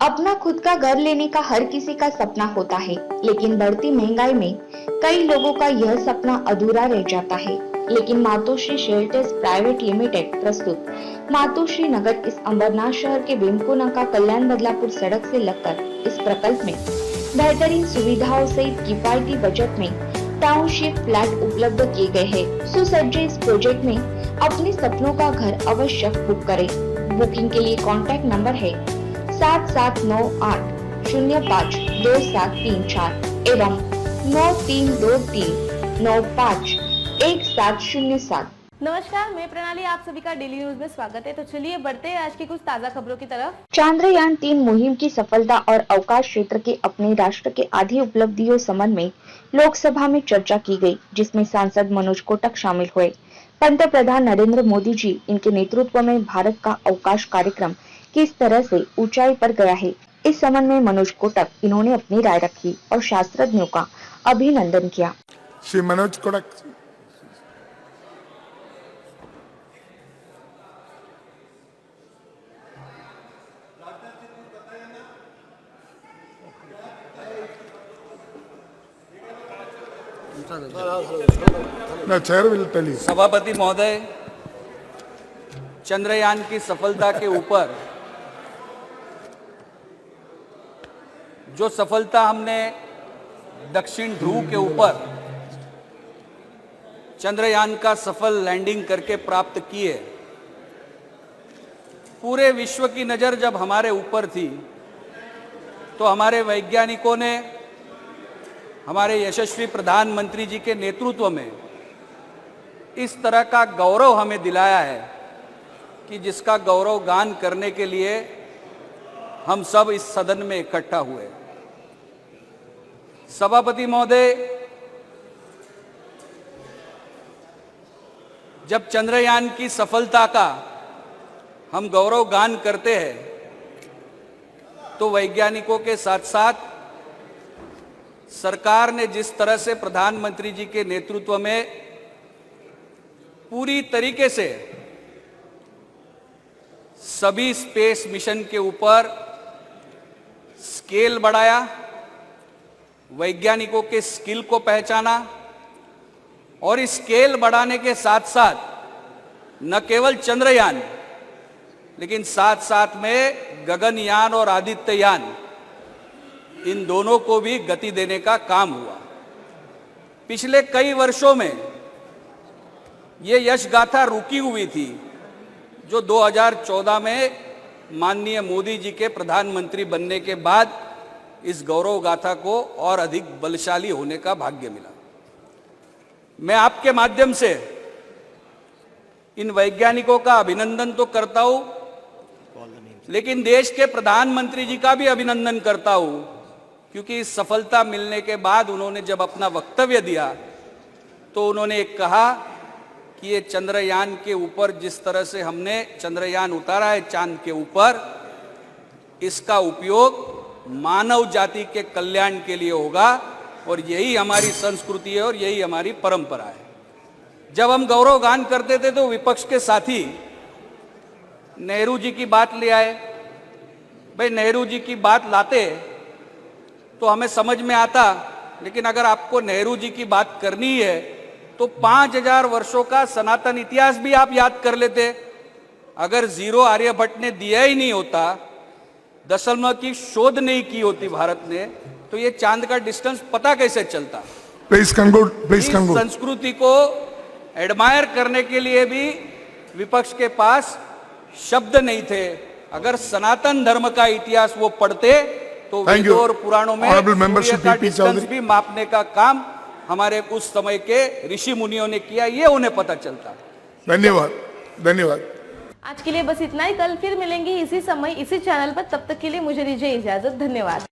अपना खुद का घर लेने का हर किसी का सपना होता है, लेकिन बढ़ती महंगाई में कई लोगों का यह सपना अधूरा रह जाता है। लेकिन मातोश्री शेल्टर्स प्राइवेट लिमिटेड प्रस्तुत मातोश्री नगर इस अंबरनाथ शहर के वेमकोनाका कल्याण बदलापुर सड़क से लगकर इस प्रकल्प में बेहतरीन सुविधाओं सहित किफायती बजट में टाउनशिप फ्लैट उपलब्ध किए गए हैं। सुसज्जित इस प्रोजेक्ट में अपने सपनों का घर अवश्य बुक करें। बुकिंग के लिए कॉन्टैक्ट नंबर है 7798052734 एवं 9323951707। नमस्कार, मैं प्रणाली, आप सभी का डेली न्यूज में स्वागत है। तो चलिए बढ़ते हैं आज की कुछ ताजा खबरों की तरफ। चांद्रयान-3 मुहिम की सफलता और अवकाश क्षेत्र के अपने राष्ट्र के आधी उपलब्धियों संबंध में लोकसभा में चर्चा की गई, जिसमें सांसद मनोज कोटक शामिल हुए। पंतप्रधान नरेंद्र मोदी जी इनके नेतृत्व में भारत का अवकाश कार्यक्रम किस तरह से ऊंचाई पर गया है, इस संबंध में मनोज कोटक इन्होंने अपनी राय रखी और शास्त्रज्ञों का अभिनंदन किया। श्री मनोज कोटक। सभापति महोदय, चंद्रयान की सफलता के ऊपर जो सफलता हमने दक्षिण ध्रुव के ऊपर चंद्रयान का सफल लैंडिंग करके प्राप्त की है, पूरे विश्व की नज़र जब हमारे ऊपर थी तो हमारे वैज्ञानिकों ने हमारे यशस्वी प्रधानमंत्री जी के नेतृत्व में इस तरह का गौरव हमें दिलाया है कि जिसका गौरव गान करने के लिए हम सब इस सदन में इकट्ठा हुए। सभापति महोदय, जब चंद्रयान की सफलता का हम गौरव गान करते हैं तो वैज्ञानिकों के साथ साथ सरकार ने जिस तरह से प्रधानमंत्री जी के नेतृत्व में पूरी तरीके से सभी स्पेस मिशन के ऊपर स्केल बढ़ाया, वैज्ञानिकों के स्किल को पहचाना और इस स्केल बढ़ाने के साथ साथ न केवल चंद्रयान लेकिन साथ साथ में गगनयान और आदित्ययान, इन दोनों को भी गति देने का काम हुआ। पिछले कई वर्षों में ये यश गाथा रुकी हुई थी जो 2014 में माननीय मोदी जी के प्रधानमंत्री बनने के बाद इस गौरव गाथा को और अधिक बलशाली होने का भाग्य मिला। मैं आपके माध्यम से इन वैज्ञानिकों का अभिनंदन तो करता हूं, लेकिन देश के प्रधानमंत्री जी का भी अभिनंदन करता हूं, क्योंकि इस सफलता मिलने के बाद उन्होंने जब अपना वक्तव्य दिया तो उन्होंने एक कहा कि ये चंद्रयान के ऊपर जिस तरह से हमने चंद्रयान उतारा है चांद के ऊपर, इसका उपयोग मानव जाति के कल्याण के लिए होगा और यही हमारी संस्कृति है और यही हमारी परंपरा है। जब हम गौरव गान करते थे तो विपक्ष के साथी नेहरू जी की बात ले आए। भाई, नेहरू जी की बात लाते तो हमें समझ में आता, लेकिन अगर आपको नेहरू जी की बात करनी है तो 5000 वर्षों का सनातन इतिहास भी आप याद कर लेते। अगर जीरो आर्यभट्ट ने दिया ही नहीं होता, दशमलव की शोध नहीं की होती भारत ने, तो ये चांद का डिस्टेंस पता कैसे चलता। Please conclude, please conclude. संस्कृति को एडमायर करने के लिए भी विपक्ष के पास शब्द नहीं थे। अगर सनातन धर्म का इतिहास वो पढ़ते तो वेदों और पुराणों में सूर्य का डिस्टेंस भी मापने का काम हमारे उस समय के ऋषि मुनियों ने किया, ये उन्हें पता चलता। धन्यवाद, धन्यवाद। आज के लिए बस इतना ही। कल फिर मिलेंगे इसी समय इसी चैनल पर। तब तक के लिए मुझे दीजिए इजाजत। धन्यवाद।